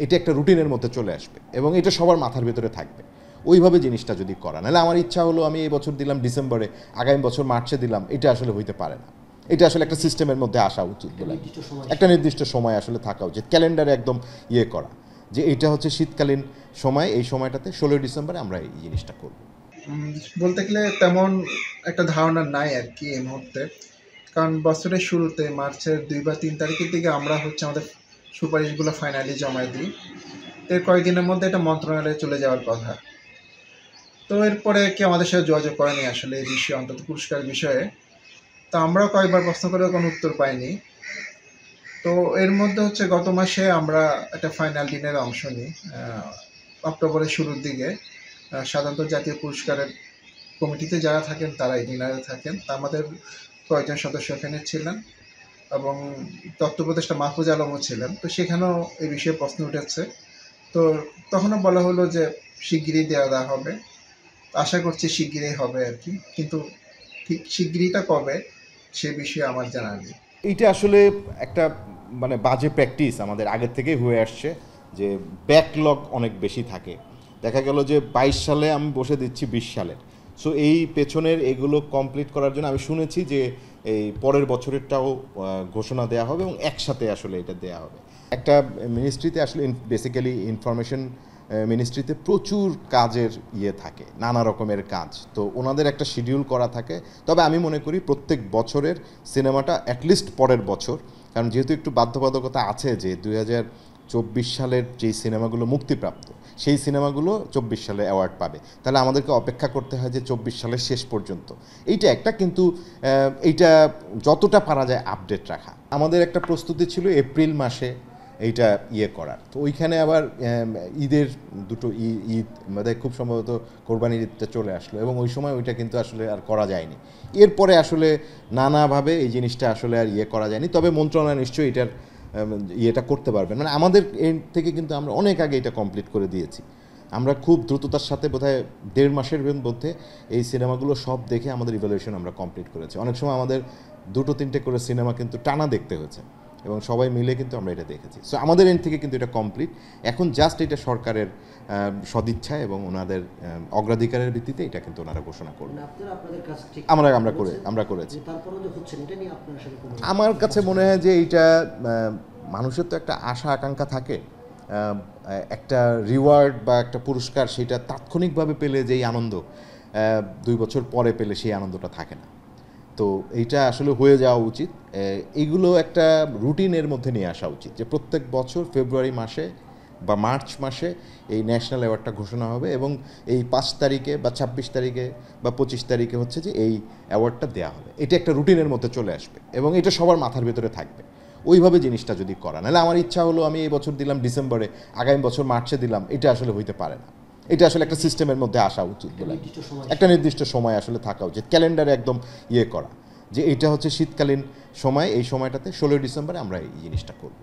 এটা একটা রুটিনের মধ্যে চলে আসবে এবং এটা সবার মাথার ভেতরে থাকবে। ওইভাবে জিনিসটা যদি করা, নাহলে আমার ইচ্ছা হলো আমি এই বছর দিলাম ডিসেম্বরে, আগামী বছর মার্চে দিলাম, এটা আসলে হইতে পারে না। এটা আসলে একটা সিস্টেমের মধ্যে আসা উচিত বলে একটা নির্দিষ্ট সময় আসলে থাকা উচিত, ক্যালেন্ডারে একদম ইয়ে করা যে এটা হচ্ছে শীতকালীন সময়, এই সময়টাতে 16 ডিসেম্বরে আমরা এই জিনিসটা করব। বলতে গেলে তেমন একটা ধারণা নাই আর কি এই মুহূর্তে, কারণ বছরের শুরুতে মার্চের 2 বা 3 তারিখের দিকে আমরা আমাদের সুপারিশগুলো ফাইনালি জমা দিই। এর কয়েকদিনের মধ্যে এটা মন্ত্রণালয়ে চলে যাওয়ার কথা। তো এরপরে কেউ আমাদের সাথে যোগাযোগ করেনি আসলে এই বিষয়ে, অন্তত পুরস্কার বিষয়ে। তো আমরাও কয়েকবার প্রশ্ন করেও কোনো উত্তর পাইনি। তো এর মধ্যে গত মাসে আমরা একটা ফাইনাল ডিনারে অংশ নিই, অক্টোবরের শুরুর দিকে। সাধারণত জাতীয় পুরস্কারের কমিটিতে যারা থাকেন তারা এই ডিনারে থাকেন। তা আমাদের কয়েকজন সদস্য এখানে ছিলেন এবং তথ্য উপদেষ্টা মাহফুজ আলমও ছিলেন। তো সেখানেও এই বিষয়ে প্রশ্ন উঠেছে। তো তখনও বলা হলো যে শিগগিরই দেওয়া হবে। আশা করছি শিগগিরই হবে আর কি, কিন্তু ঠিক শিগগিরইটা কবে সে বিষয়ে আমার জানা নেই। এইটা আসলে একটা মানে বাজে প্র্যাকটিস আমাদের আগের থেকেই হয়ে আসছে, যে ব্যাকলগ অনেক বেশি থাকে। দেখা গেল যে 22 সালে আমি বসে দিচ্ছি 20 সালের, সো এই পেছনের এগুলো কমপ্লিট করার জন্য আমি শুনেছি যে এই পরের বছরেরটাও ঘোষণা দেওয়া হবে এবং একসাথে আসলে এটা দেওয়া হবে। একটা মিনিস্ট্রিতে আসলে বেসিক্যালি ইনফরমেশন মিনিস্ট্রিতে প্রচুর কাজের ইয়ে থাকে, নানা রকমের কাজ, তো ওনাদের একটা শিডিউল করা থাকে। তবে আমি মনে করি প্রত্যেক বছরের সিনেমাটা অ্যাটলিস্ট পরের বছর, কারণ যেহেতু একটু বাধ্যবাধকতা আছে যে 2024 সালের যেই সিনেমাগুলো মুক্তিপ্রাপ্ত সেই সিনেমাগুলো 24 সালে অ্যাওয়ার্ড পাবে, তাহলে আমাদেরকে অপেক্ষা করতে হয় যে 24 সালের শেষ পর্যন্ত। এইটা একটা, কিন্তু এইটা যতটা পারা যায় আপডেট রাখা। আমাদের একটা প্রস্তুতি ছিল এপ্রিল মাসে এইটা ইয়ে করার, তো ওইখানে আবার ঈদের দুটো ঈদ মানে খুব সম্ভবত কোরবানির ঈদটা চলে আসলো এবং ওই সময় ওইটা কিন্তু আসলে আর করা যায়নি। এরপরে আসলে নানাভাবে এই জিনিসটা আসলে আর ইয়ে করা যায়নি। তবে মন্ত্রণালয় নিশ্চয়ই এটার ইয়েটা করতে পারবেন, মানে আমাদের এর থেকে কিন্তু আমরা অনেক আগে এটা কমপ্লিট করে দিয়েছি। আমরা খুব দ্রুততার সাথে বোধহয় 1.5 মাসের মধ্যে এই সিনেমাগুলো সব দেখে আমাদের ইভ্যালুয়েশন আমরা কমপ্লিট করেছি। অনেক সময় আমাদের 2-3টে করে সিনেমা কিন্তু টানা দেখতে হয়েছে এবং সবাই মিলে কিন্তু আমরা এটা দেখেছি। সো আমাদের এন্ড থেকে কিন্তু এটা কমপ্লিট। এখন জাস্ট এটা সরকারের সদিচ্ছা এবং ওনাদের অগ্রাধিকারের ভিত্তিতে এটা কিন্তু ওনারা ঘোষণা করবেন। আমরা করেছি। আমার কাছে মনে হয় যে এইটা মানুষের তো একটা আশা আকাঙ্ক্ষা থাকে, একটা রিওয়ার্ড বা একটা পুরস্কার সেটা তাৎক্ষণিকভাবে পেলে যেই আনন্দ 2 বছর পরে পেলে সেই আনন্দটা থাকে না। তো এইটা আসলে হয়ে যাওয়া উচিত। এইগুলো একটা রুটিনের মধ্যে নিয়ে আসা উচিত যে প্রত্যেক বছর ফেব্রুয়ারি মাসে বা মার্চ মাসে এই ন্যাশনাল অ্যাওয়ার্ডটা ঘোষণা হবে এবং এই 5 তারিখে বা 26 তারিখে বা 25 তারিখে হচ্ছে যে এই অ্যাওয়ার্ডটা দেওয়া হবে। এটা একটা রুটিনের মধ্যে চলে আসবে এবং এটা সবার মাথার ভেতরে থাকবে। ওইভাবে জিনিসটা যদি করা, নাহলে আমার ইচ্ছা হলো আমি এই বছর দিলাম ডিসেম্বরে, আগামী বছর মার্চে দিলাম, এটা আসলে হইতে পারে না। এটা আসলে একটা সিস্টেমের মধ্যে আসা উচিত বলে একটা নির্দিষ্ট সময় আসলে থাকা উচিত, ক্যালেন্ডারে একদম ইয়ে করা যে এটা হচ্ছে শীতকালীন সময়, এই সময়টাতে 16 ডিসেম্বরে আমরা এই জিনিসটা করব।